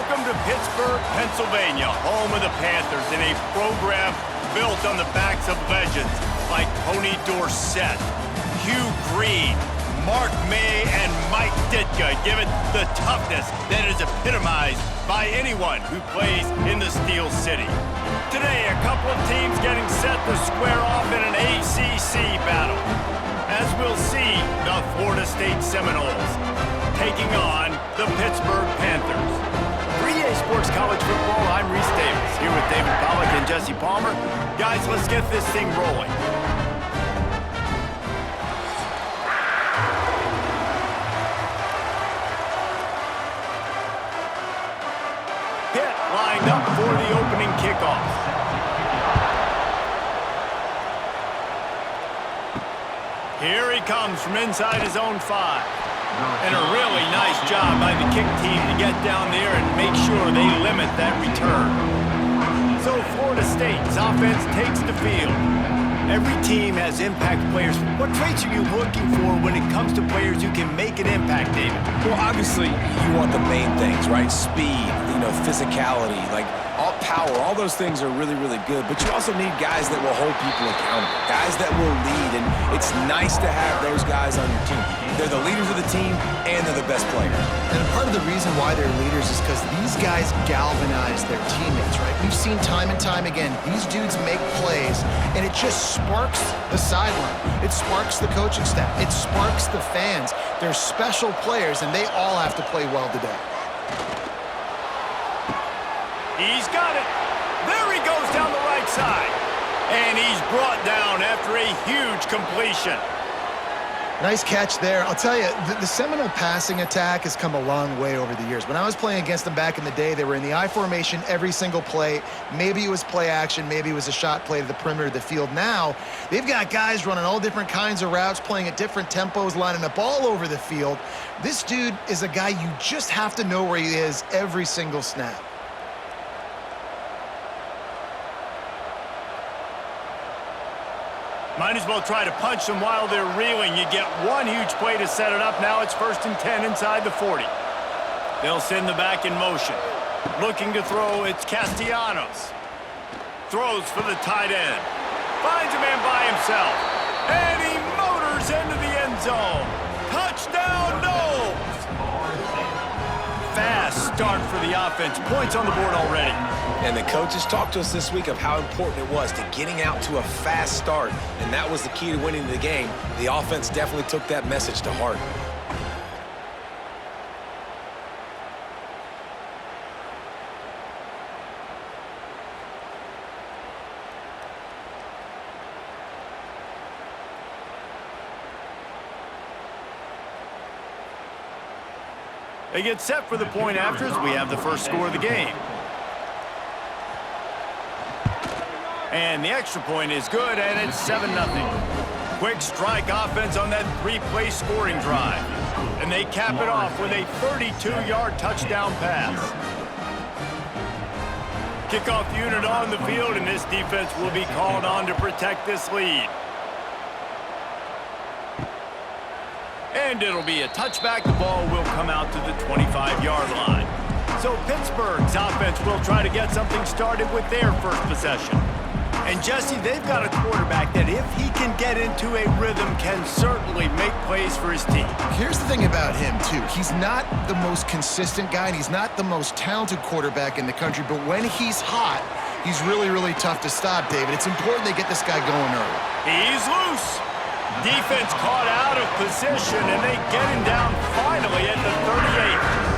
Welcome to Pittsburgh, Pennsylvania, home of the Panthers, in a program built on the backs of legends like Tony Dorsett, Hugh Green, Mark May, and Mike Ditka give it the toughness that is epitomized by anyone who plays in the Steel City. Today, a couple of teams getting set to square off in an ACC battle. As we'll see, the Florida State Seminoles taking on the Pittsburgh Panthers. For EA Sports College Football, I'm Reese Davis, here with David Pollack and Jesse Palmer. Guys, let's get this thing rolling. Pitt lined up for the opening kickoff. Here he comes from inside his own 5. And a really nice job by the kick team to get down there and make sure they limit that return. So Florida State's offense takes the field. Every team has impact players. What traits are you looking for when it comes to players who can make an impact, David? Well, obviously, you want the main things, right? Speed, physicality, all power, all those things are really, really good. But you also need guys that will hold people accountable, guys that will lead. And it's nice to have those guys on your team. They're the leaders of the team, and they're the best players. And part of the reason why they're leaders is because these guys galvanize their teammates, right? We've seen time and time again, these dudes make plays, and it just sparks the sideline. It sparks the coaching staff. It sparks the fans. They're special players, and they all have to play well today. He's got it. There he goes down the right side. And he's brought down after a huge completion. Nice catch there. I'll tell you, the Seminole passing attack has come a long way over the years. When I was playing against them back in the day, they were in the I formation every single play. Maybe it was play action. Maybe it was a shot play to the perimeter of the field. Now, they've got guys running all different kinds of routes, playing at different tempos, lining up all over the field. This dude is a guy you just have to know where he is every single snap. Might as well try to punch them while they're reeling. You get one huge play to set it up. Now it's 1st and 10 inside the 40. They'll send the back in motion. Looking to throw, it's Castellanos. Throws for the tight end. Finds a man by himself. And he motors into the end zone. Touchdown, Noles! Fast start for the offense. Points on the board already. And the coaches talked to us this week of how important it was to getting out to a fast start, and that was the key to winning the game. The offense definitely took that message to heart. They get set for the point after as we have the first score of the game. And the extra point is good, and it's 7-0. Quick strike offense on that 3-play scoring drive. And they cap it off with a 32-yard touchdown pass. Kickoff unit on the field, and this defense will be called on to protect this lead. And it'll be a touchback. The ball will come out to the 25-yard line. So Pittsburgh's offense will try to get something started with their first possession. And Jesse, they've got a quarterback that if he can get into a rhythm can certainly make plays for his team. Here's the thing about him, too. He's not the most consistent guy, and he's not the most talented quarterback in the country, but when he's hot, he's really, really tough to stop, David. It's important they get this guy going early. He's loose. Defense caught out of position, and they get him down finally at the 38.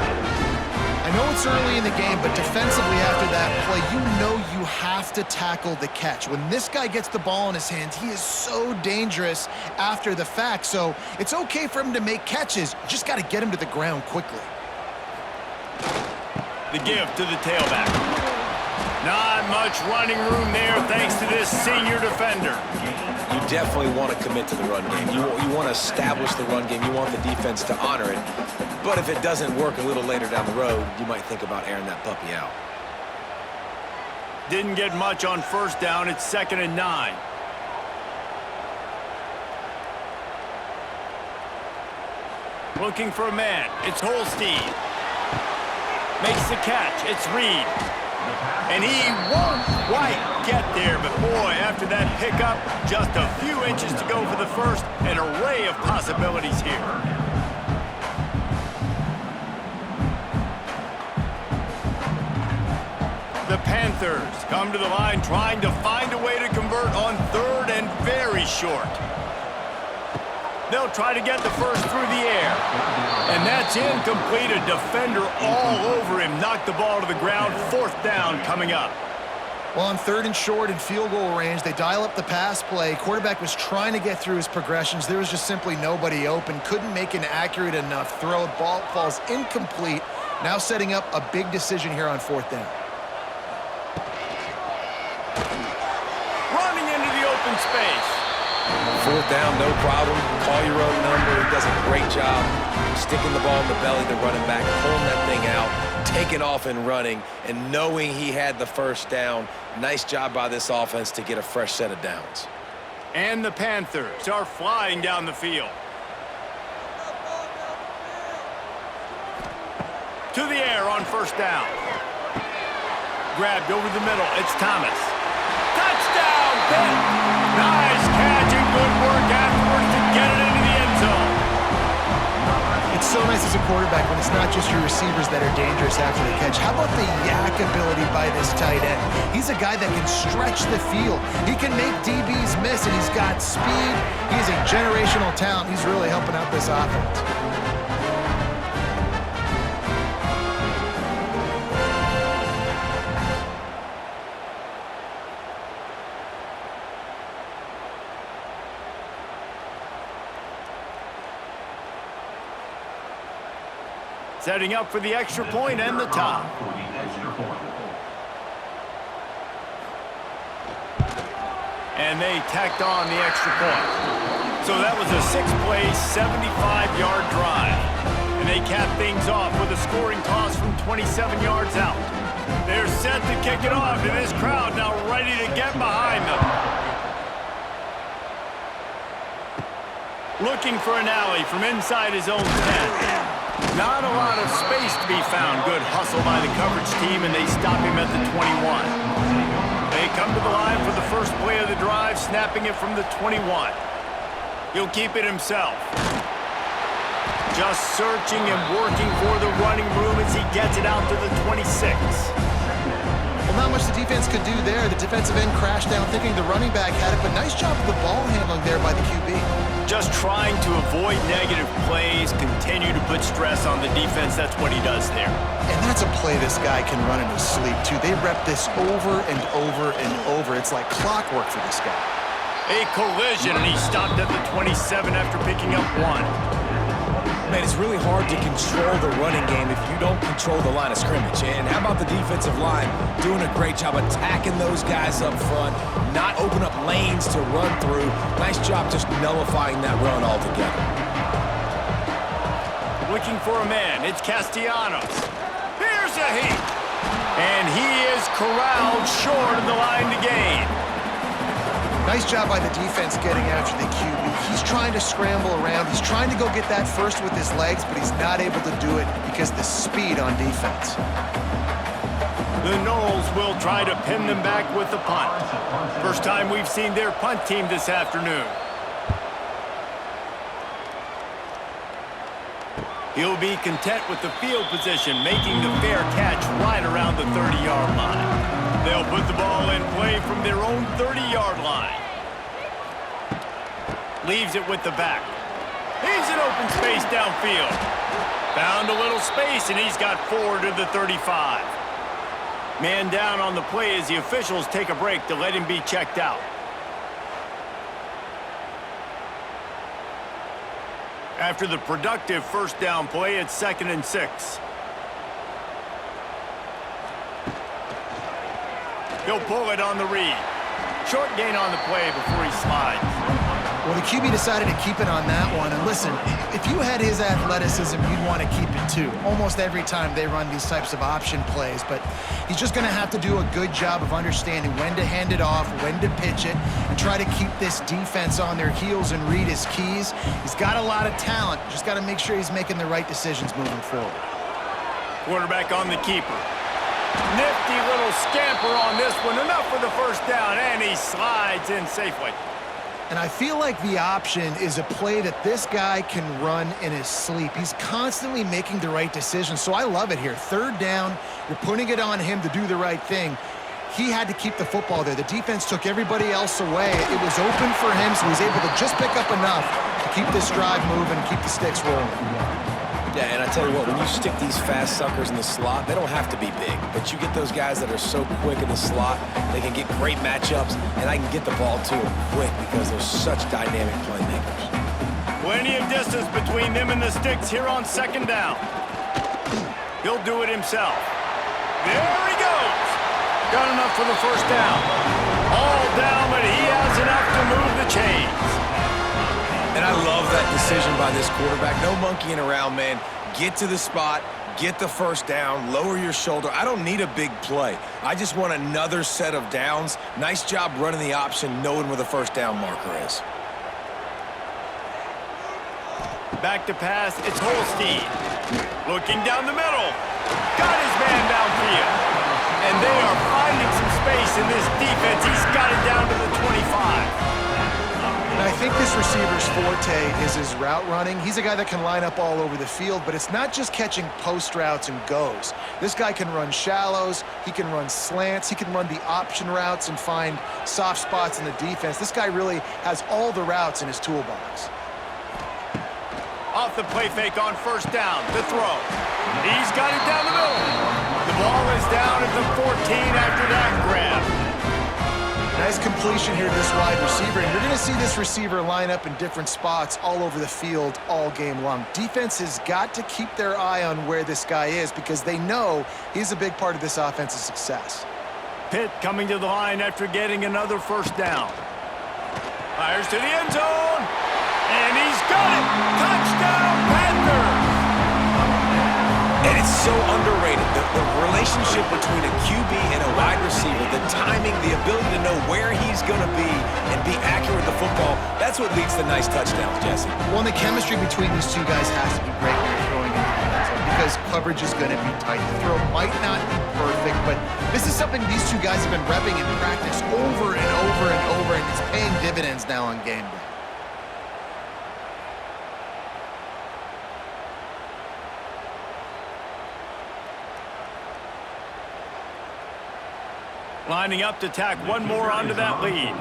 I know it's early in the game, but defensively after that play, you know you have to tackle the catch. When this guy gets the ball in his hands, he is so dangerous after the fact. So it's okay for him to make catches. You just got to get him to the ground quickly. The give to the tailback. Not much running room there thanks to this senior defender. You definitely want to commit to the run game. You want to establish the run game. You want the defense to honor it. But if it doesn't work a little later down the road, you might think about airing that puppy out. Didn't get much on first down. It's 2nd and 9. Looking for a man. It's Holstein. Makes the catch. It's Reed. And he won't quite get there, but boy, after that pickup, just a few inches to go for the first, an array of possibilities here. The Panthers come to the line trying to find a way to convert on third and very short. They'll try to get the first through the air. And that's incomplete. A defender all over him. Knocked the ball to the ground. Fourth down coming up. Well, on third and short and field goal range, they dial up the pass play. Quarterback was trying to get through his progressions. There was just simply nobody open. Couldn't make an accurate enough throw. The ball falls incomplete. Now setting up a big decision here on fourth down. Running into the open space. Fourth down, no problem. Call your own number. He does a great job sticking the ball in the belly of the running back, pulling that thing out, taking off and running, and knowing he had the first down. Nice job by this offense to get a fresh set of downs. And the Panthers are flying down the field. To the air on first down. Grabbed over the middle. It's Thomas. Touchdown, Pitt! Nice catch and good work afterwards to get it into the end zone. It's so nice as a quarterback when it's not just your receivers that are dangerous after the catch. How about the yak ability by this tight end? He's a guy that can stretch the field. He can make DBs miss, and he's got speed. He's a generational talent. He's really helping out this offense. Setting up for the extra point and the top. And they tacked on the extra point. So that was a 6-play, 75-yard drive. And they cap things off with a scoring toss from 27 yards out. They're set to kick it off, and this crowd now ready to get behind them. Looking for an alley from inside his own 10. Not a lot of space to be found. Good hustle by the coverage team, and they stop him at the 21. They come to the line for the first play of the drive, snapping it from the 21. He'll keep it himself. Just searching and working for the running room as he gets it out to the 26. Well, not much the defense could do there. The defensive end crashed down thinking the running back had it, but nice job of the ball handling there by the QB. Just trying to avoid negative plays, continue to put stress on the defense. That's what he does there. And that's a play this guy can run in his sleep, too. They rep this over and over and over. It's like clockwork for this guy. A collision, and he stopped at the 27 after picking up 1. Man, it's really hard to control the running game if you don't control the line of scrimmage. And how about the defensive line doing a great job attacking those guys up front, not open up lanes to run through. Nice job just nullifying that run altogether. Looking for a man, it's Castellanos. Here's a heat. And he is corralled short of the line to gain. Nice job by the defense getting after the QB. He's trying to scramble around. He's trying to go get that first with his legs, but he's not able to do it because of the speed on defense. The Noles will try to pin them back with the punt. First time we've seen their punt team this afternoon. He'll be content with the field position, making the fair catch right around the 30-yard line. They'll put the ball in play from their own 30-yard line. Leaves it with the back. He's in open space downfield. Found a little space, and he's got 4 to the 35. Man down on the play as the officials take a break to let him be checked out. After the productive first down play, it's 2nd and 6. He'll pull it on the read. Short gain on the play before he slides. Well, the QB decided to keep it on that one. And listen, if you had his athleticism, you'd want to keep it too. Almost every time they run these types of option plays. But he's just going to have to do a good job of understanding when to hand it off, when to pitch it, and try to keep this defense on their heels and read his keys. He's got a lot of talent. Just got to make sure he's making the right decisions moving forward. Quarterback on the keeper. Nifty little scamper on this one. Enough for the first down, and he slides in safely. And I feel like the option is a play that this guy can run in his sleep. He's constantly making the right decision, so I love it here. Third down, you're putting it on him to do the right thing. He had to keep the football there. The defense took everybody else away. It was open for him, so he was able to just pick up enough to keep this drive moving and keep the sticks rolling. Yeah, and I tell you what, when you stick these fast suckers in the slot, they don't have to be big. But you get those guys that are so quick in the slot, they can get great matchups, and I can get the ball to them quick because they're such dynamic playmakers. Plenty of distance between them and the sticks here on second down. He'll do it himself. There he goes. Got enough for the first down. All down, but he has enough to move the chains. And I love that decision by this quarterback. No monkeying around, man. Get to the spot, get the first down, lower your shoulder. I don't need a big play. I just want another set of downs. Nice job running the option, knowing where the first down marker is. Back to pass, it's Holstein. Looking down the middle. Got his man downfield. And they are finding some space in this defense. He's got it down to the 25. I think this receiver's forte is his route running. He's a guy that can line up all over the field, but it's not just catching post routes and goes. This guy can run shallows, he can run slants, he can run the option routes and find soft spots in the defense. This guy really has all the routes in his toolbox. Off the play fake on first down, to throw. He's got it down the middle. The ball is down at the 14 after that grab. Nice completion here to this wide receiver, and you're going to see this receiver line up in different spots all over the field all game long. Defense has got to keep their eye on where this guy is because they know he's a big part of this offense's success. Pitt coming to the line after getting another first down. Fires to the end zone, and he's got it! Touchdown, Panthers! And it's so underrated. The relationship between a QB and a wide receiver, the timing, the ability to know where he's going to be and be accurate with the football, that's what leads to nice touchdowns, Jesse. Well, the chemistry between these two guys has to be great when you're throwing in the end zone because coverage is going to be tight. The throw might not be perfect, but this is something these two guys have been repping in practice over and over and over, and it's paying dividends now on game day. Lining up to tack one more onto that lead.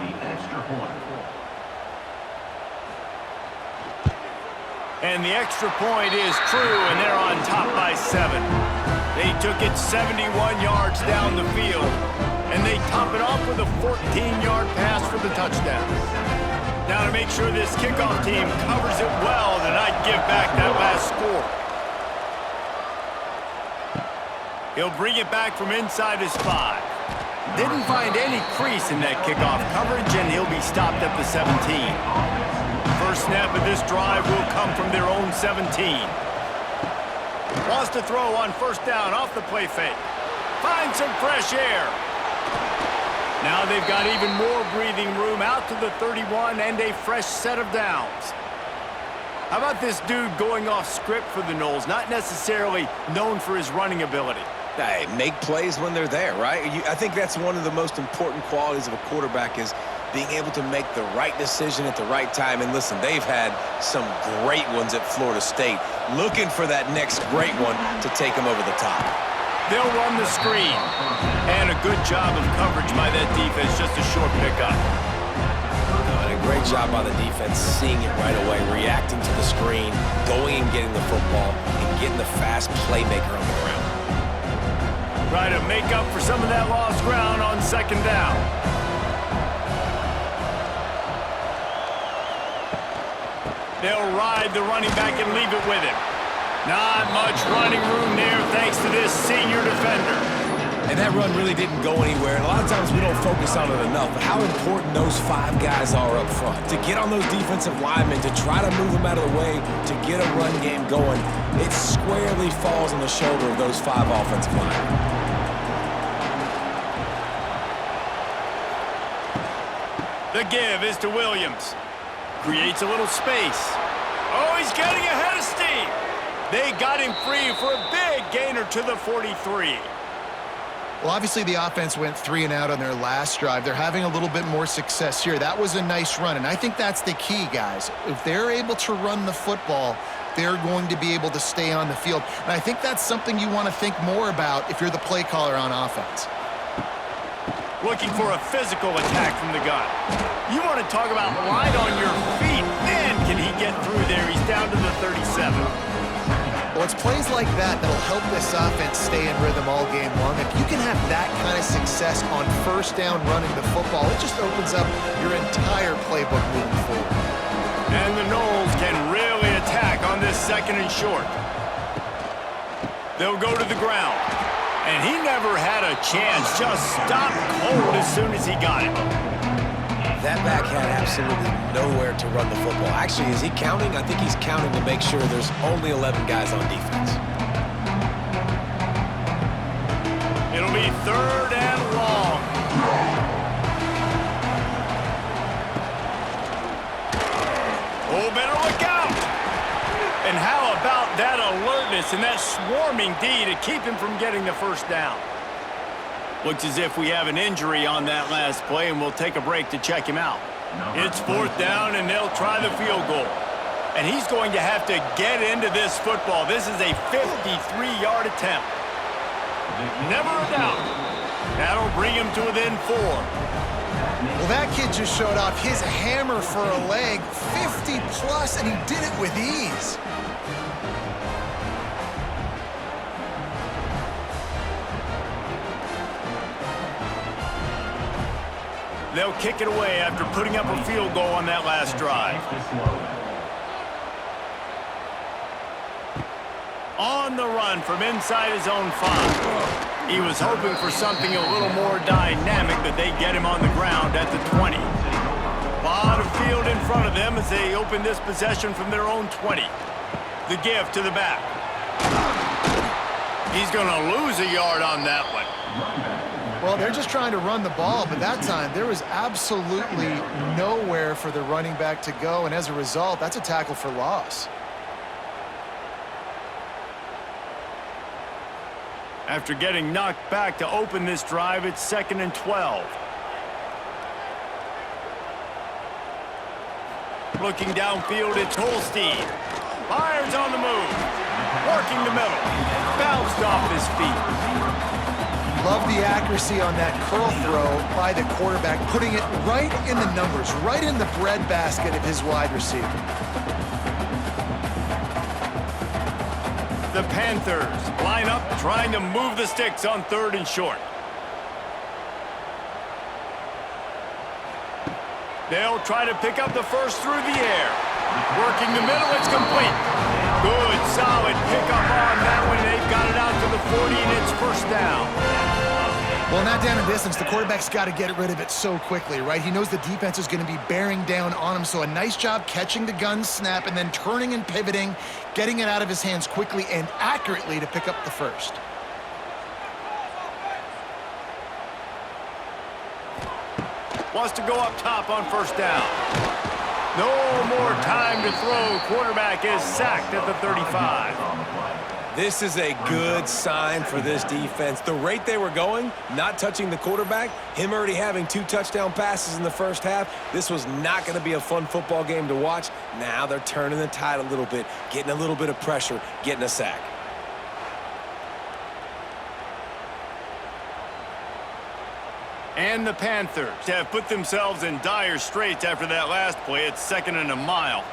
And the extra point is true, and they're on top by 7. They took it 71 yards down the field, and they top it off with a 14-yard pass for the touchdown. Now to make sure this kickoff team covers it well to not give back that last score. He'll bring it back from inside his 5. Didn't find any crease in that kickoff coverage, and he'll be stopped at the 17. First snap of this drive will come from their own 17. Wants to throw on first down off the play fake. Finds some fresh air. Now they've got even more breathing room out to the 31 and a fresh set of downs. How about this dude going off script for the Noles, not necessarily known for his running ability? Hey, make plays when they're there, right? I think that's one of the most important qualities of a quarterback is being able to make the right decision at the right time. And listen, they've had some great ones at Florida State. Looking for that next great one to take them over the top. They'll run the screen. And a good job of coverage by that defense, just a short pickup. And a great job by the defense, seeing it right away, reacting to the screen, going and getting the football, and getting the fast playmaker on the ground. Try to make up for some of that lost ground on second down. They'll ride the running back and leave it with him. Not much running room there thanks to this senior defender. And that run really didn't go anywhere. And a lot of times we don't focus on it enough, but how important those 5 guys are up front. To get on those defensive linemen, to try to move them out of the way, to get a run game going, it squarely falls on the shoulder of those 5 offensive linemen. The give is to Williams. Creates a little space. Oh, he's getting ahead of steam. They got him free for a big gainer to the 43. Well, obviously the offense went 3 and out on their last drive. They're having a little bit more success here. That was a nice run, and I think that's the key, guys. If they're able to run the football, they're going to be able to stay on the field. And I think that's something you want to think more about if you're the play caller on offense. Looking for a physical attack from the gun. You want to talk about light on your feet. Man, can he get through there. He's down to the 37. Well, it's plays like that that'll help this offense stay in rhythm all game long. If you can have that kind of success on first down running the football, it just opens up your entire playbook moving forward. And the Noles can really attack on this 2nd and short. They'll go to the ground. And he never had a chance. Just stopped cold as soon as he got it. That back had absolutely nowhere to run the football. Actually, is he counting? I think he's counting to make sure there's only 11 guys on defense. It'll be 3rd and long. Oh, better look out. And how about that alertness and that swarming D to keep him from getting the first down? Looks as if we have an injury on that last play, and we'll take a break to check him out. It's 4th down, and they'll try the field goal. And he's going to have to get into this football. This is a 53-yard attempt. Never a doubt. That'll bring him to within 4. Well, that kid just showed off his hammer for a leg, 50-plus, and he did it with ease. They'll kick it away after putting up a field goal on that last drive. On the run from inside his own 5. He was hoping for something a little more dynamic, but they get him on the ground at the 20. A lot of field in front of them as they open this possession from their own 20. The give to the back. He's going to lose a yard on that one. Well, they're just trying to run the ball, but that time there was absolutely nowhere for the running back to go, and as a result, that's a tackle for loss. After getting knocked back to open this drive, it's 2nd and 12. Looking downfield, it's Holstein. Fires on the move. Working the middle. Bounced off his feet. Love the accuracy on that curl throw by the quarterback, putting it right in the numbers, right in the breadbasket of his wide receiver. The Panthers line up trying to move the sticks on 3rd and short. They'll try to pick up the first through the air. Working the middle, it's complete. Good, solid pickup on that one. They've got it out to the 40, and it's first down. Well, not down in distance. The quarterback's got to get rid of it so quickly, right? He knows the defense is going to be bearing down on him, so a nice job catching the gun snap and then turning and pivoting, getting it out of his hands quickly and accurately to pick up the first. Wants to go up top on first down. No more time to throw. Quarterback is sacked at the 35. This is a good sign for this defense. The rate they were going, not touching the quarterback, him already having 2 touchdown passes in the first half, this was not going to be a fun football game to watch. Now they're turning the tide a little bit, getting a little bit of pressure, getting a sack. And the Panthers have put themselves in dire straits after that last play. It's 2nd and a mile.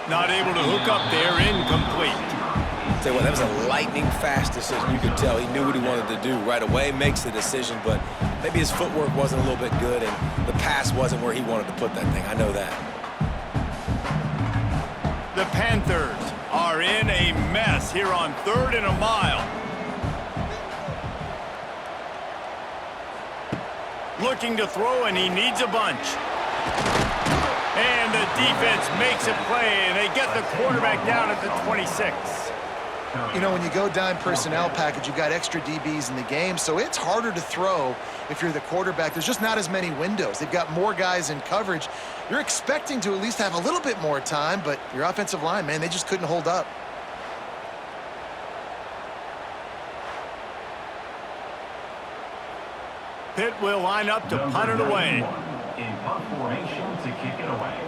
Not able to hook up there, incomplete. Tell you what, that was a lightning-fast decision. You could tell he knew what he wanted to do right away, makes the decision, but maybe his footwork wasn't a little bit good, and the pass wasn't where he wanted to put that thing. I know that. The Panthers are in a mess here on 3rd and a mile. Looking to throw, and he needs a bunch. And the defense makes a play, and they get the quarterback down at the 26. You know, when you go dime personnel package, you've got extra DBs in the game, so it's harder to throw if you're the quarterback. There's just not as many windows. They've got more guys in coverage. You're expecting to at least have a little bit more time, but your offensive line, man, they just couldn't hold up. Pitt will line up to punt it away. In punt formation to kick it away.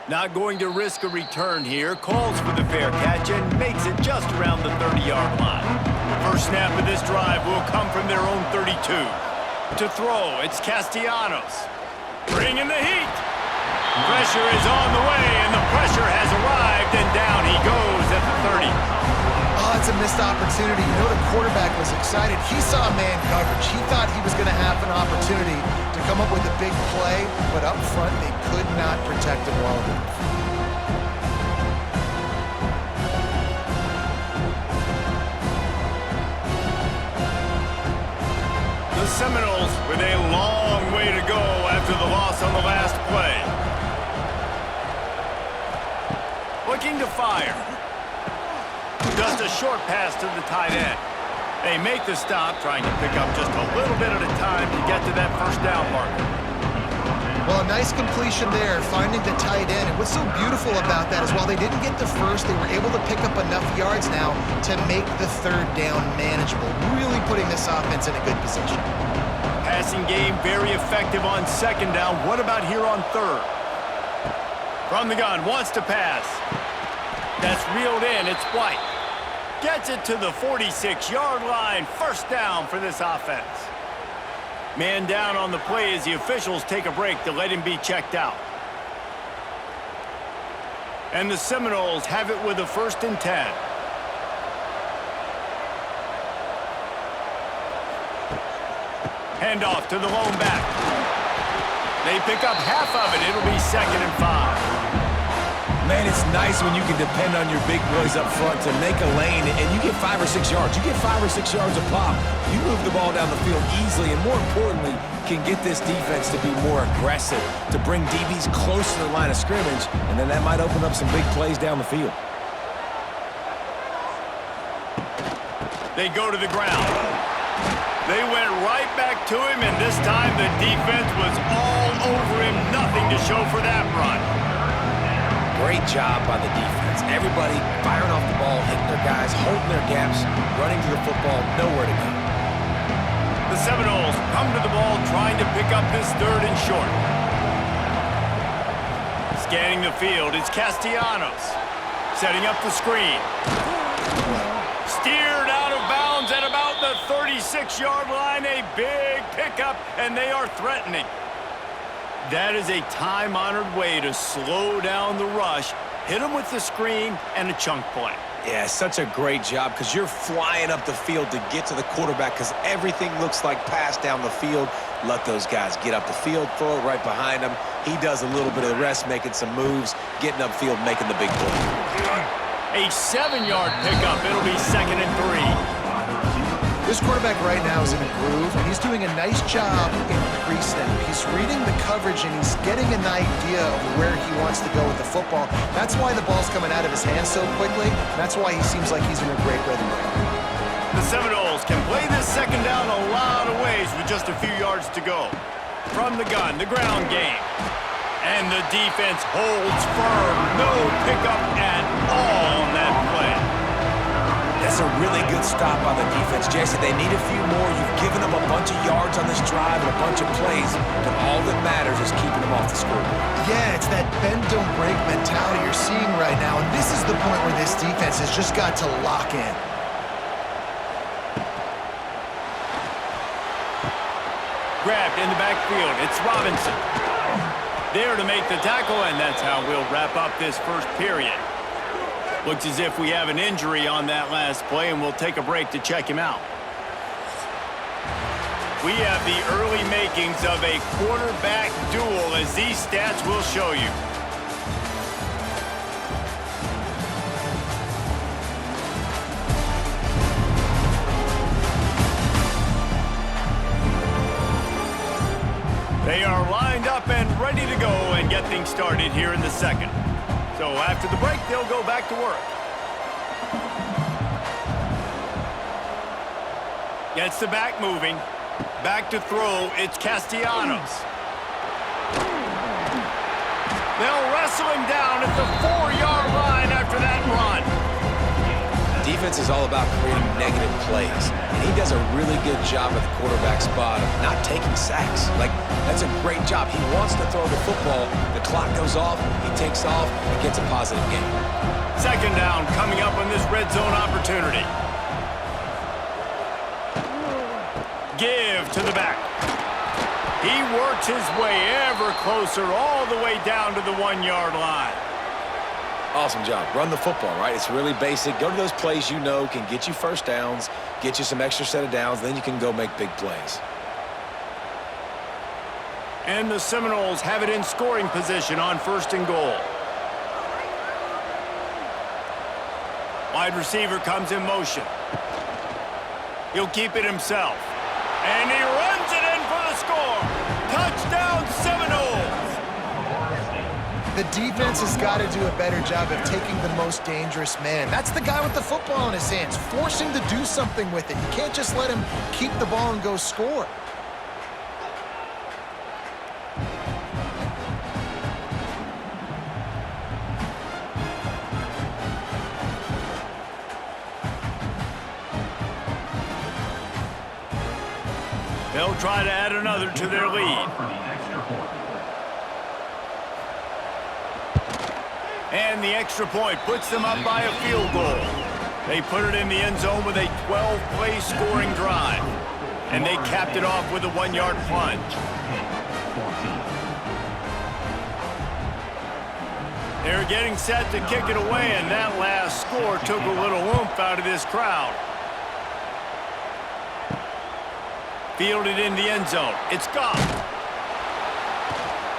Not going to risk a return here. Calls for the fair catch and makes it just around the 30-yard line. First snap of this drive will come from their own 32. To throw, it's Castellanos. Bringing the heat. Pressure is on the way, and the pressure has arrived, and down he goes at the 30. Oh, it's a missed opportunity. You know the quarterback was excited. He saw man coverage. He thought he was going to have an opportunity to come up with a big play, but up front they could not protect him well enough. The Seminoles with a long way to go after the loss on the last play. Looking to fire. Just a short pass to the tight end. They make the stop, trying to pick up just a little bit at a time to get to that first down marker. Well, a nice completion there, finding the tight end. And what's so beautiful about that is while they didn't get the first, they were able to pick up enough yards now to make the third down manageable, really putting this offense in a good position. Passing game very effective on second down. What about here on third? From the gun, wants to pass. That's reeled in, it's White. Gets it to the 46-yard line. First down for this offense. Man down on the play as the officials take a break to let him be checked out. And the Seminoles have it with a 1st and 10. Handoff to the lone back. They pick up half of it. It'll be 2nd and 5. Man, it's nice when you can depend on your big boys up front to make a lane, and you get 5 or 6 yards. You get 5 or 6 yards a pop. You move the ball down the field easily, and more importantly, can get this defense to be more aggressive, to bring DBs close to the line of scrimmage, and then that might open up some big plays down the field. They go to the ground. They went right back to him, and this time the defense was all over him. Nothing to show for that run. Great job by the defense. Everybody firing off the ball, hitting their guys, holding their gaps, running to the football, nowhere to go. The Seminoles come to the ball trying to pick up this 3rd and short. Scanning the field, it's Castellanos. Setting up the screen. Steered out of bounds at about the 36-yard line. A big pickup, and they are threatening. That is a time-honored way to slow down the rush, hit them with the screen, and a chunk play. Yeah, such a great job because you're flying up the field to get to the quarterback because everything looks like pass down the field. Let those guys get up the field, throw it right behind him. He does a little bit of the rest, making some moves, getting upfield, making the big play. A 7-yard pickup. It'll be 2nd and 3. This quarterback right now is in a groove, and he's doing a nice job in pre-snap. He's reading the coverage, and he's getting an idea of where he wants to go with the football. That's why the ball's coming out of his hands so quickly. That's why he seems like he's in a great rhythm right now. The Seminoles can play this 2nd down a lot of ways with just a few yards to go. From the gun, the ground game. And the defense holds firm. No pickup at all on that play. That's a really good stop by the defense, Jason. They need a few more. You've given them a bunch of yards on this drive and a bunch of plays, but all that matters is keeping them off the scoreboard. Yeah, it's that bend, don't break mentality you're seeing right now, and this is the point where this defense has just got to lock in. Grabbed in the backfield. It's Robinson. There to make the tackle, and that's how we'll wrap up this first period. Looks as if we have an injury on that last play, and we'll take a break to check him out. We have the early makings of a quarterback duel, as these stats will show you. They are lined up and ready. ready to go and get things started here in the second. So after the break, they'll go back to work. Gets the back moving. Back to throw, it's Castellanos. They'll wrestle him down at the 4-yard line after that run. Defense is all about creating negative plays, and he does a really good job at the quarterback spot of not taking sacks. Like, that's a great job. He wants to throw the football. The clock goes off, he takes off, and gets a positive gain. Second down coming up on this red zone opportunity. Give to the back. He works his way ever closer all the way down to the 1-yard line. Awesome job. Run the football, right? It's really basic. Go to those plays you know can get you first downs, get you some extra set of downs, then you can go make big plays. And the Seminoles have it in scoring position on 1st and goal. Wide receiver comes in motion. He'll keep it himself. And he runs it in for the score. Touchdown, Seminoles! The defense has got to do a better job of taking the most dangerous man. That's the guy with the football in his hands. Force him to do something with it. You can't just let him keep the ball and go score. They'll try to add another to their lead. For the extra point. And the extra point puts them up by a field goal. They put it in the end zone with a 12-play scoring drive. And they capped it off with a 1-yard plunge. 14. They're getting set to kick it away, and that last score took a little oomph out of this crowd. Fielded in the end zone. It's Goff.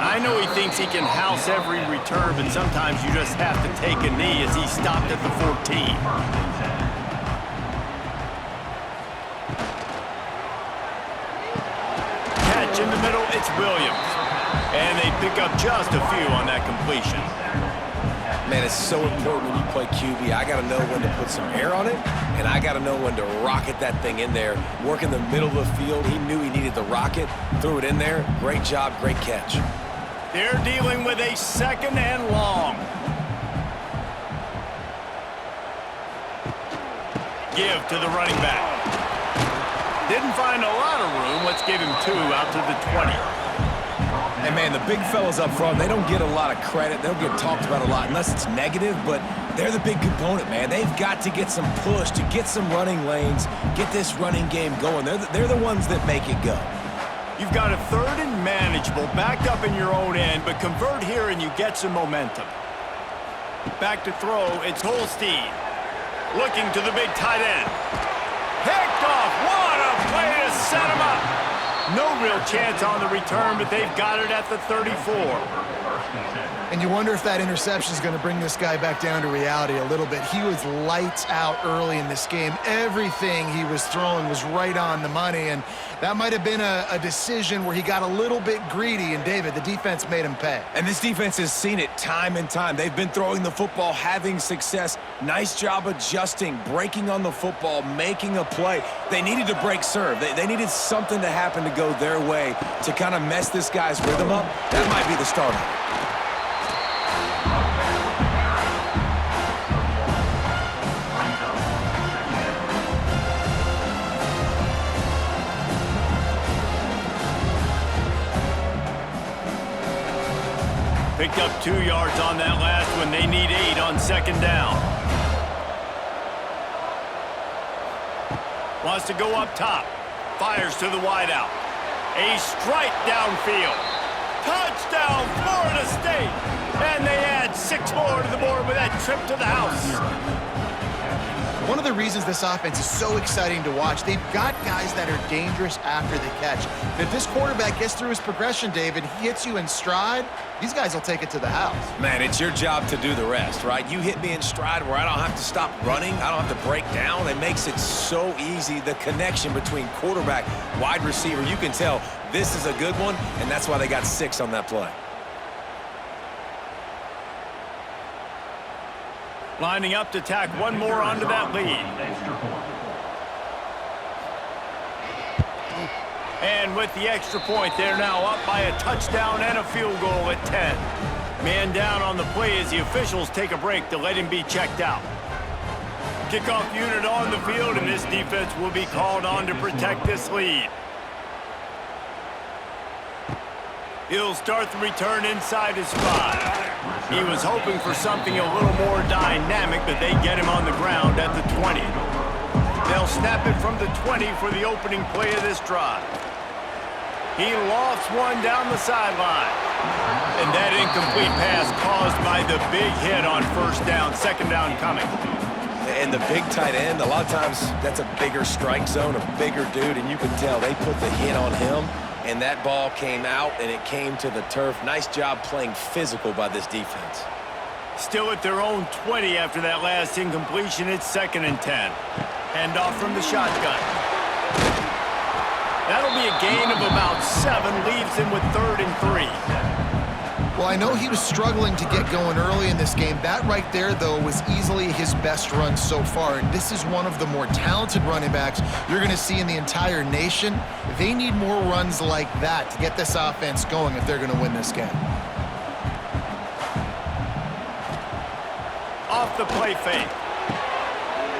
I know he thinks he can house every return, but sometimes you just have to take a knee as he stopped at the 14. Catch in the middle, it's Williams. And they pick up just a few on that completion. Man, it's so important when you play QB. I got to know when to put some air on it, and I got to know when to rocket that thing in there. Work in the middle of the field. He knew he needed the rocket, threw it in there. Great job, great catch. They're dealing with a 2nd and long. Give to the running back. Didn't find a lot of room. Let's give him 2 out to the 20. And, man, the big fellas up front, they don't get a lot of credit. They'll get talked about a lot unless it's negative, but they're the big component, man. They've got to get some push, to get some running lanes, get this running game going. They're the ones that make it go. You've got a 3rd and manageable backed up in your own end, but convert here and you get some momentum. Back to throw, it's Holstein. Looking to the big tight end. Picked off. What a play to set him up. No real chance on the return, but they've got it at the 34. And you wonder if that interception is going to bring this guy back down to reality a little bit. He was lights out early in this game. Everything he was throwing was right on the money, and that might have been a decision where he got a little bit greedy, and David, the defense made him pay. And this defense has seen it time and time. They've been throwing the football, having success. Nice job adjusting, breaking on the football, making a play. They needed to break serve. They needed something to happen to go their way to kind of mess this guy's rhythm up. That might be the start of it. Picked up 2 yards on that last one. They need 8 on 2nd down. Wants to go up top. Fires to the wideout. A strike downfield. Touchdown, Florida State. And they add 6 more to the board with that trip to the house. One of the reasons this offense is so exciting to watch, they've got guys that are dangerous after the catch. And if this quarterback gets through his progression, David, he hits you in stride, these guys will take it to the house. Man, it's your job to do the rest, right? You hit me in stride where I don't have to stop running. I don't have to break down. It makes it so easy. The connection between quarterback, wide receiver, you can tell this is a good one, and that's why they got 6 on that play. Lining up to tack one more onto that lead. Extra point. And with the extra point, they're now up by a touchdown and a field goal at 10. Man down on the play as the officials take a break to let him be checked out. Kickoff unit on the field, and this defense will be called on to protect this lead. He'll start the return inside his 5. He was hoping for something a little more dynamic, but they get him on the ground at the 20. They'll snap it from the 20 for the opening play of this drive. He lofts one down the sideline. And that incomplete pass caused by the big hit on first down, second down coming. And the big tight end, a lot of times that's a bigger strike zone, a bigger dude, and you can tell they put the hit on him, and that ball came out, and it came to the turf. Nice job playing physical by this defense. Still at their own 20 after that last incompletion. It's 2nd and 10. Handoff from the shotgun. That'll be a gain of about 7, leaves him with 3rd and 3. Well, I know he was struggling to get going early in this game. That right there, though, was easily his best run so far. And this is one of the more talented running backs you're going to see in the entire nation. They need more runs like that to get this offense going if they're going to win this game. Off the play fake.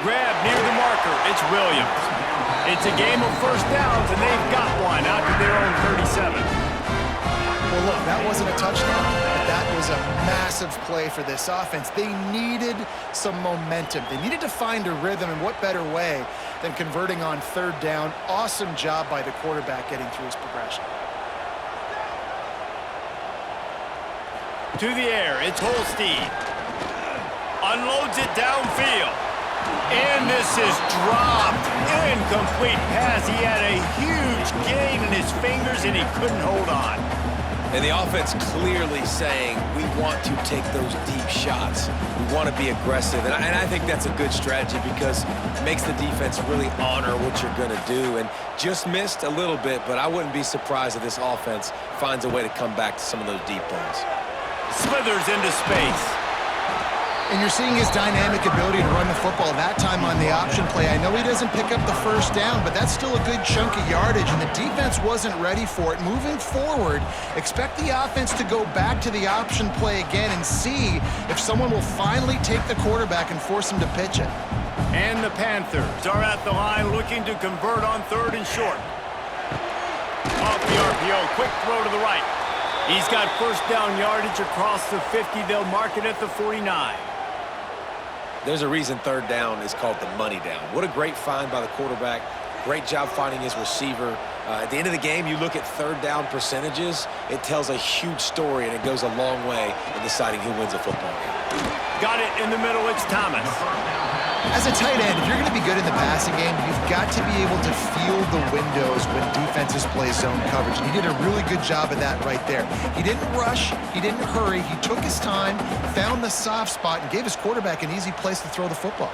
Grab near the marker. It's Williams. It's a game of first downs, and they've got one out to their own 37. Well, look, that wasn't a touchdown, but that was a massive play for this offense. They needed some momentum. They needed to find a rhythm, and what better way than converting on 3rd down. Awesome job by the quarterback getting through his progression. To the air, it's Holstein. Unloads it downfield. And this is dropped. Incomplete pass. He had a huge gain in his fingers, and he couldn't hold on. And the offense clearly saying, we want to take those deep shots. We want to be aggressive. And I think that's a good strategy because it makes the defense really honor what you're going to do. And just missed a little bit, but I wouldn't be surprised if this offense finds a way to come back to some of those deep balls. Slithers into space. And you're seeing his dynamic ability to run the football, that time on the option play. I know he doesn't pick up the first down, but that's still a good chunk of yardage, and the defense wasn't ready for it. Moving forward, expect the offense to go back to the option play again and see if someone will finally take the quarterback and force him to pitch it. And the Panthers are at the line looking to convert on 3rd and short. Off the RPO, quick throw to the right. He's got first down yardage across the 50. They'll mark it at the 49. There's a reason 3rd down is called the money down. What a great find by the quarterback. Great job finding his receiver. At the end of the game, you look at 3rd down percentages, it tells a huge story, and it goes a long way in deciding who wins a football game. Got it in the middle. It's Thomas. As a tight end, if you're going to be good in the passing game, you've got to be able to feel the windows when defenses play zone coverage. And he did a really good job of that right there. He didn't rush. He didn't hurry. He took his time, found the soft spot, and gave his quarterback an easy place to throw the football.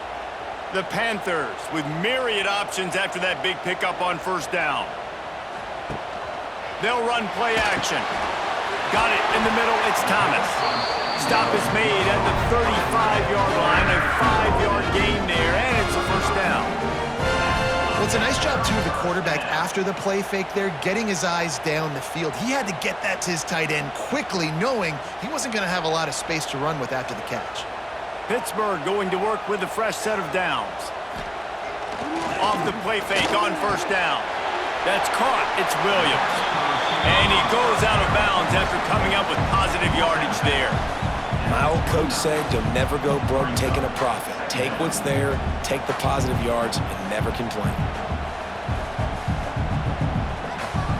The Panthers with myriad options after that big pickup on first down. They'll run play action. Got it in the middle. It's Thomas. Stop is made at the 35-yard line. A 5-yard gain there, and it's a first down. Well, it's a nice job, too, of the quarterback after the play fake there, getting his eyes down the field. He had to get that to his tight end quickly, knowing he wasn't going to have a lot of space to run with after the catch. Pittsburgh going to work with a fresh set of downs. Off the play fake on first down. That's caught. It's Williams. And he goes out of bounds after coming up with positive yardage there. My old coach said, you'll never go broke taking a profit. Take what's there, take the positive yards, and never complain.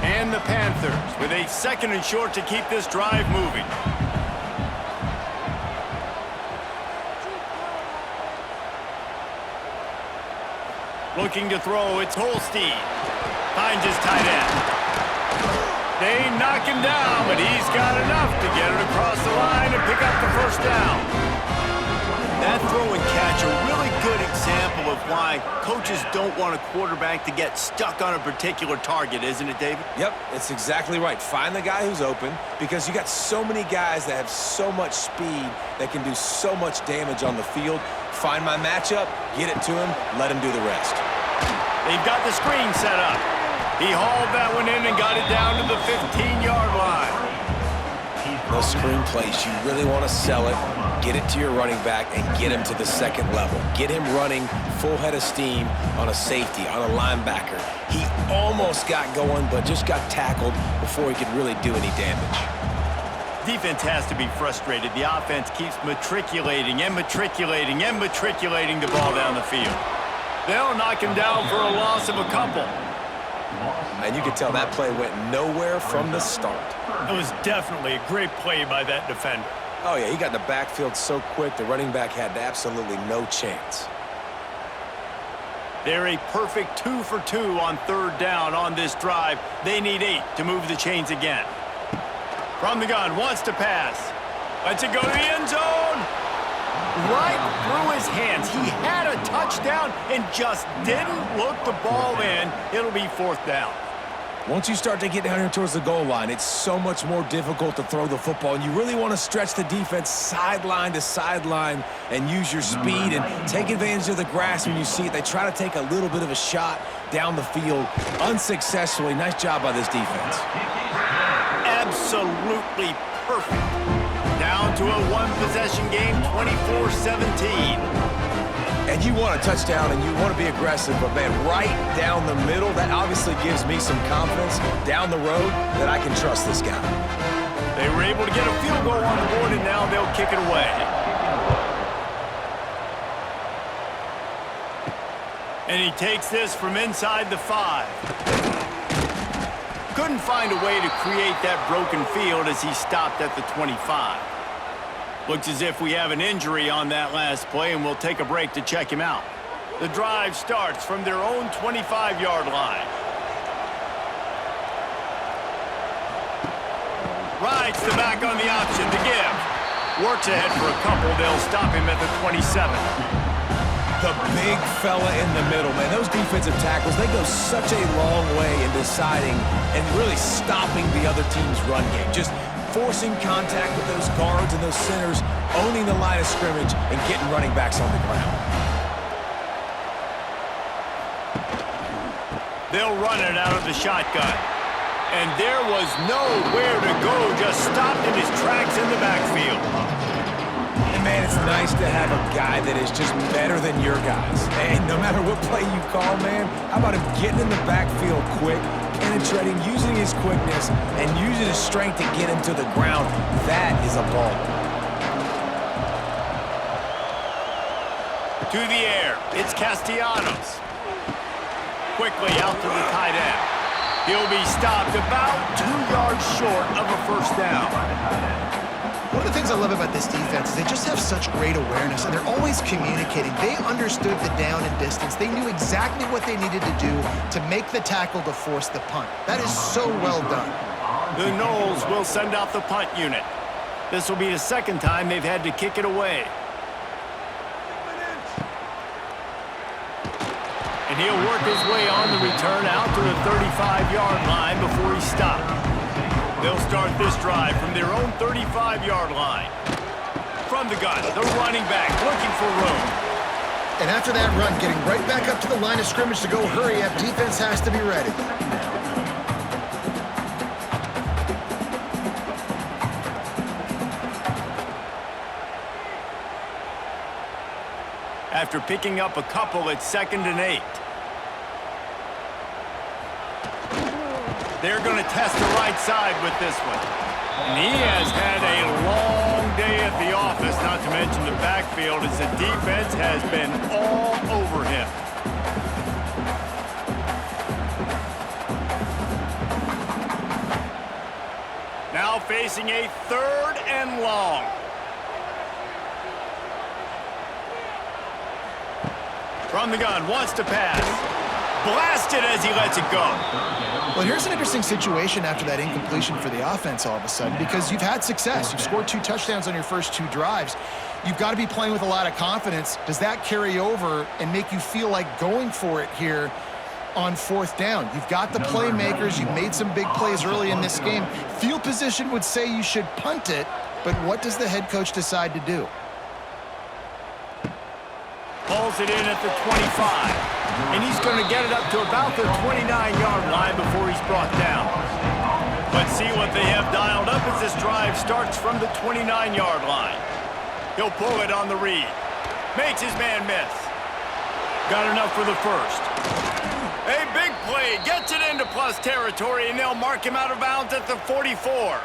And the Panthers with a 2nd and short to keep this drive moving. Looking to throw, it's Holstein. Finds his tight end. They knock him down, but he's got enough to get it across the line and pick up the first down. That throw and catch, a really good example of why coaches don't want a quarterback to get stuck on a particular target, isn't it, David? Yep, it's exactly right. Find the guy who's open because you got so many guys that have so much speed that can do so much damage on the field. Find my matchup, get it to him, let him do the rest. They've got the screen set up. He hauled that one in and got it down to the 15-yard line. Those screen plays, you really want to sell it, get it to your running back, and get him to the second level. Get him running full head of steam on a safety, on a linebacker. He almost got going, but just got tackled before he could really do any damage. Defense has to be frustrated. The offense keeps matriculating and matriculating and matriculating the ball down the field. They'll knock him down for a loss of a couple. And you can tell that play went nowhere from the start. It was definitely a great play by that defender. Oh, yeah, he got in the backfield so quick, the running back had absolutely no chance. They're a perfect 2 for 2 on third down on this drive. They need 8 to move the chains again. From the gun, wants to pass. Lets it go to the end zone. Right through his hands. He had a touchdown and just didn't look the ball in. It'll be fourth down. Once you start to get down here towards the goal line, it's so much more difficult to throw the football, and you really want to stretch the defense sideline to sideline and use your speed and take advantage of the grass when you see it. They try to take a little bit of a shot down the field unsuccessfully. Nice job by this defense. Absolutely perfect. Down to a one-possession game, 24-17. And you want a touchdown and you want to be aggressive, but man, right down the middle, that obviously gives me some confidence down the road that I can trust this guy. They were able to get a field goal on the board, and now they'll kick it away. And he takes this from inside the 5. Couldn't find a way to create that broken field as he stopped at the 25. Looks as if we have an injury on that last play, and we'll take a break to check him out. The drive starts from their own 25-yard line. Rides the back on the option to give. Works ahead for a couple. They'll stop him at the 27. The big fella in the middle, man. Those defensive tackles, they go such a long way in deciding and really stopping the other team's run game. Just forcing contact with those guards and those centers, owning the line of scrimmage, and getting running backs on the ground. They'll run it out of the shotgun. And there was nowhere to go, just stopped in his tracks in the backfield. And man, it's nice to have a guy that is just better than your guys. And no matter what play you call, man, how about him getting in the backfield quick, penetrating, using his quickness, and using his strength to get him to the ground. That is a ball. To the air, it's Castellanos. Quickly out to the tight end. He'll be stopped about 2 yards short of a first down. One of the things I love about this defense is they just have such great awareness, and they're always communicating. They understood the down and distance. They knew exactly what they needed to do to make the tackle to force the punt. That is so well done. The Noles will send out the punt unit. This will be the second time they've had to kick it away. And he'll work his way on the return out to the 35-yard line before he stopped. They'll start this drive from their own 35-yard line. From the gun, the running back looking for room. And after that run, getting right back up to the line of scrimmage to go hurry up, defense has to be ready. After picking up a couple, it's 2nd and 8. They're going to test the right side with this one. And he has had a long day at the office, not to mention the backfield, as the defense has been all over him. Now facing a 3rd and long. From the gun, wants to pass. Blasted as he lets it go. Well, here's an interesting situation after that incompletion for the offense all of a sudden, because you've had success. You've scored 2 touchdowns on your first 2 drives. You've got to be playing with a lot of confidence. Does that carry over and make you feel like going for it here on 4th down? You've got the playmakers. You've made some big plays early in this game. Field position would say you should punt it, but what does the head coach decide to do? Pulls it in at the 25. And he's going to get it up to about the 29-yard line before he's brought down. Let's see what they have dialed up as this drive starts from the 29-yard line. He'll pull it on the read. Makes his man miss. Got enough for the first. A big play. Gets it into plus territory, and they'll mark him out of bounds at the 44.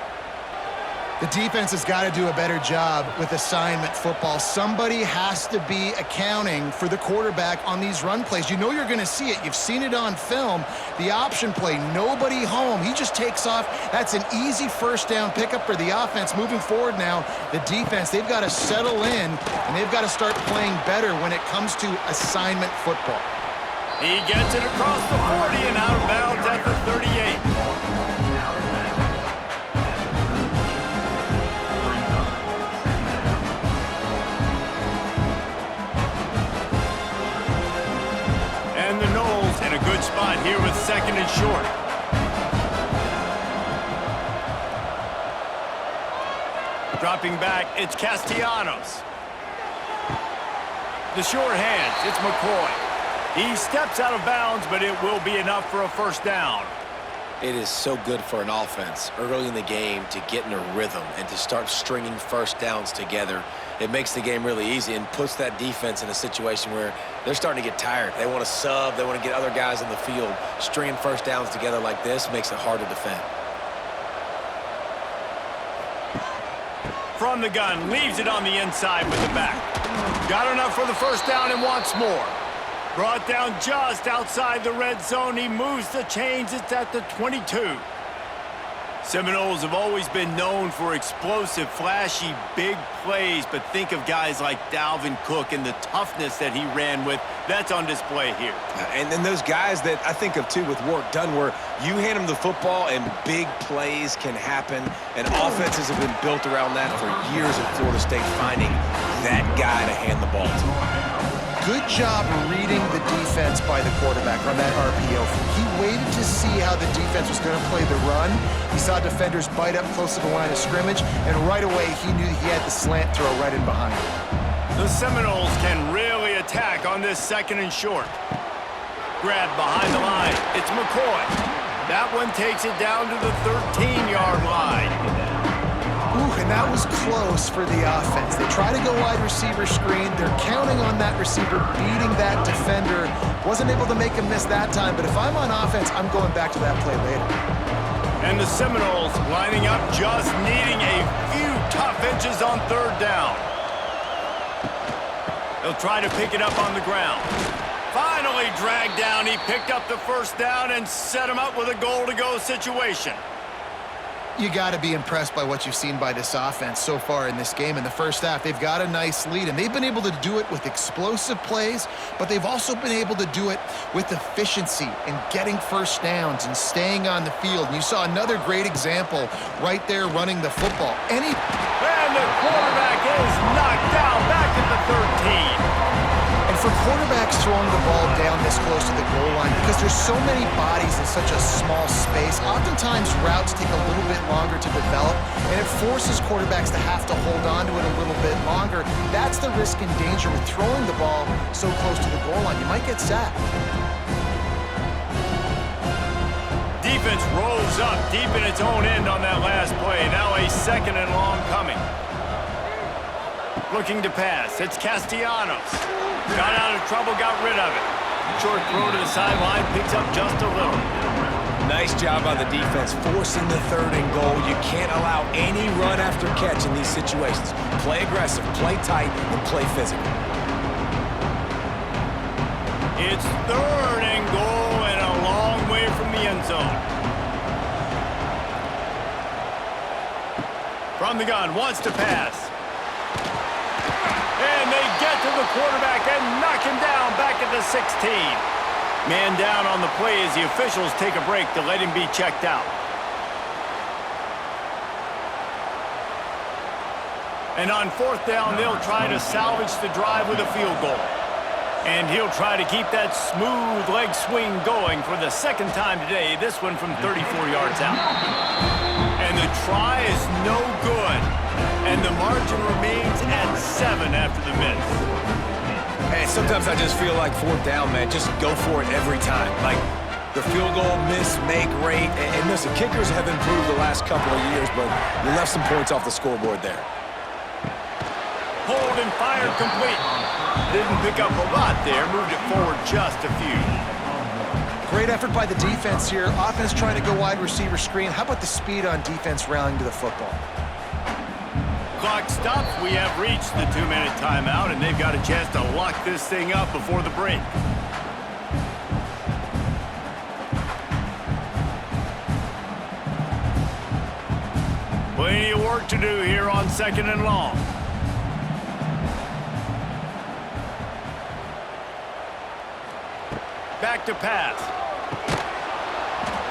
The defense has got to do a better job with assignment football. Somebody has to be accounting for the quarterback on these run plays. You know you're going to see it. You've seen it on film. The option play, nobody home. He just takes off. That's an easy first down pickup for the offense. Moving forward now, the defense, they've got to settle in, and they've got to start playing better when it comes to assignment football. He gets it across the 40 and out of bounds at the 38. And the Noles in a good spot here with 2nd and short. Dropping back, it's Castellanos. The short hands, it's McCoy. He steps out of bounds, but it will be enough for a first down. It is so good for an offense early in the game to get in a rhythm and to start stringing first downs together. It makes the game really easy and puts that defense in a situation where they're starting to get tired. They want to sub. They want to get other guys on the field. Stringing first downs together like this makes it hard to defend. From the gun, leaves it on the inside with the back. Got enough for the first down and wants more. Brought down just outside the red zone. He moves the chains. It's at the 22. Seminoles have always been known for explosive, flashy, big plays, but think of guys like Dalvin Cook and the toughness that he ran with. That's on display here. And then those guys that I think of, too, with Warrick Dunn, where you hand them the football and big plays can happen, and offenses have been built around that for years at Florida State, finding that guy to hand the ball to. Good job reading the defense by the quarterback on that RPO. He waited to see how the defense was going to play the run. He saw defenders bite up close to the line of scrimmage, and right away he knew he had the slant throw right in behind him. The Seminoles can really attack on this 2nd and short. Grab behind the line. It's McCoy. That one takes it down to the 13-yard line. Ooh, and that was close for the offense. They try to go wide receiver screen. They're counting on that receiver beating that defender. Wasn't able to make him miss that time, but if I'm on offense, I'm going back to that play later. And the Seminoles lining up, just needing a few tough inches on 3rd down. They'll try to pick it up on the ground. Finally dragged down. He picked up the first down and set him up with a goal-to-go situation. You got to be impressed by what you've seen by this offense so far in this game. In the first half, they've got a nice lead, and they've been able to do it with explosive plays, but they've also been able to do it with efficiency and getting first downs and staying on the field. And you saw another great example right there running the football. And the quarterback is knocked down back at the 13. And for quarterbacks throwing the ball down this close to the goal line, because there's so many bodies in such a small space, oftentimes routes take a little bit longer to develop, and it forces quarterbacks to have to hold on to it a little bit longer. That's the risk and danger with throwing the ball so close to the goal line. You might get sacked. Defense rolls up deep in its own end on that last play. Now a 2nd and long coming. Looking to pass. It's Castellanos. Got out of trouble, got rid of it. Short throw to the sideline, picks up just a little. Nice job by the defense forcing the 3rd and goal. You can't allow any run after catch in these situations. Play aggressive, play tight, and play physical. It's 3rd and goal and a long way from the end zone. From the gun, wants to pass. And they get to the quarterback and knock him down back at the 16. Man down on the play as the officials take a break to let him be checked out. And on fourth down, they'll try to salvage the drive with a field goal. And he'll try to keep that smooth leg swing going for the second time today, this one from 34 yards out. And the try is no good. And the margin remains at 7 after the miss. Hey, sometimes I just feel like fourth down, man. Just go for it every time. Like, the field goal, miss, make, rate. And listen, kickers have improved the last couple of years, but you left some points off the scoreboard there. Hold and fired complete. Didn't pick up a lot there. Moved it forward just a few. Great effort by the defense here. Offense trying to go wide receiver screen. How about the speed on defense rallying to the football? Clock stops. We have reached the 2-minute timeout, and they've got a chance to lock this thing up before the break. Plenty of work to do here on 2nd and long. Back to pass.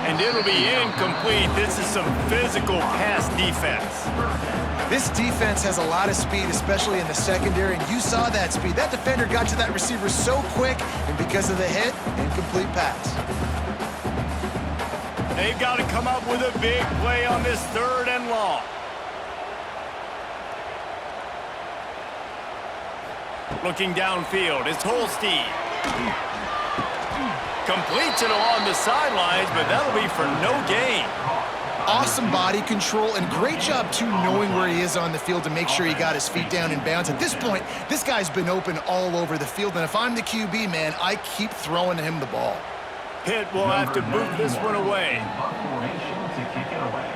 And it'll be incomplete. This is some physical pass defense. This defense has a lot of speed, especially in the secondary, and you saw that speed. That defender got to that receiver so quick, and because of the hit, incomplete pass. They've got to come up with a big play on this 3rd and long. Looking downfield, it's Holstein. Completes it along the sidelines, but that'll be for no gain. Awesome body control and great job, too, knowing where he is on the field to make sure he got his feet down in bounds. At this point, this guy's been open all over the field, and if I'm the QB, man, I keep throwing him the ball. Pitt will have to boot this one away. Punt formation to kick it away.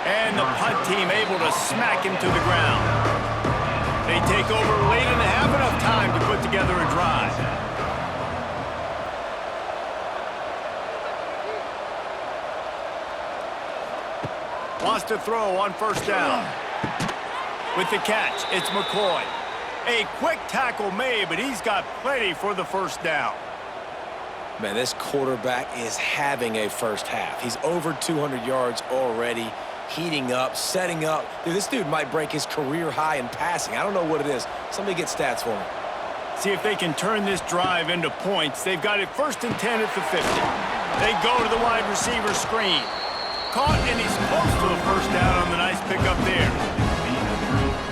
And the punt team able to smack him to the ground. They take over late and have enough time to put together a drive. Lost a throw on 1st down. With the catch, it's McCoy. A quick tackle made, but he's got plenty for the 1st down. Man, this quarterback is having a first half. He's over 200 yards already, heating up, setting up. Dude, this dude might break his career high in passing. I don't know what it is. Somebody get stats for me. See if they can turn this drive into points. They've got it 1st and 10 at the 50. They go to the wide receiver screen. Caught, and he's close to the 1st down on the nice pickup there.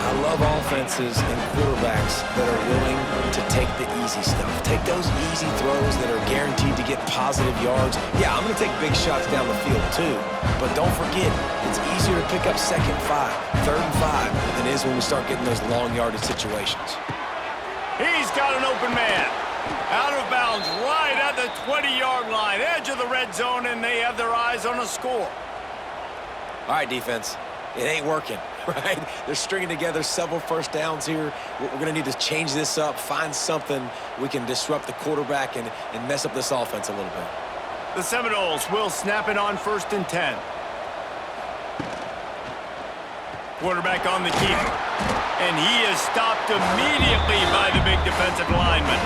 I love offenses and quarterbacks that are willing to take the easy stuff. Take those easy throws that are guaranteed to get positive yards. Yeah, I'm going to take big shots down the field too. But don't forget, it's easier to pick up 2nd and 5, 3rd and 5 than it is when we start getting those long yardage situations. He's got an open man. Out of bounds right at the 20-yard line. Edge of the red zone, and they have their eyes on a score. All right, defense. It ain't working, right? They're stringing together several 1st downs here. We're going to need to change this up, find something we can disrupt the quarterback and mess up this offense a little bit. The Seminoles will snap it on 1st and 10. Quarterback on the keeper. And he is stopped immediately by the big defensive lineman.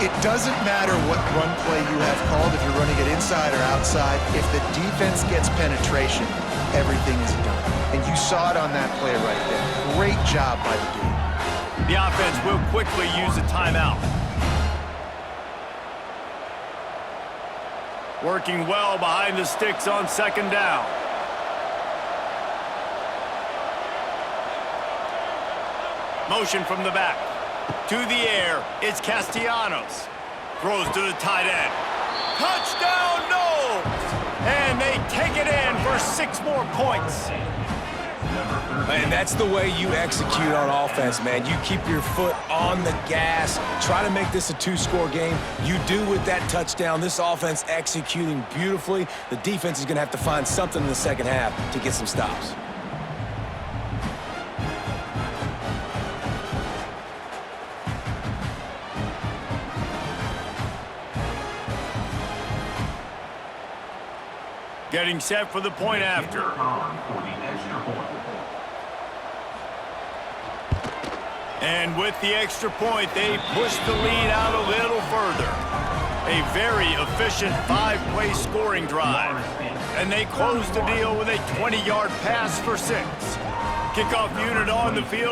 It doesn't matter what run play you have called, if you're running it inside or outside. If the defense gets penetration, everything is done. And you saw it on that play right there. Great job by the dude. The offense will quickly use a timeout. Working well behind the sticks on 2nd down. Motion from the back. To the air, it's Castellanos. Throws to the tight end. Touchdown, no! And they take it in for 6 more points. Man, that's the way you execute on offense, man. You keep your foot on the gas. Try to make this a 2-score game. You do with that touchdown. This offense executing beautifully. The defense is going to have to find something in the 2nd half to get some stops. Getting set for the point after. On for the extra point. And with the extra point, they push the lead out a little further. A very efficient 5-play scoring drive. And they close the deal with a 20-yard pass for 6. Kickoff unit on the field.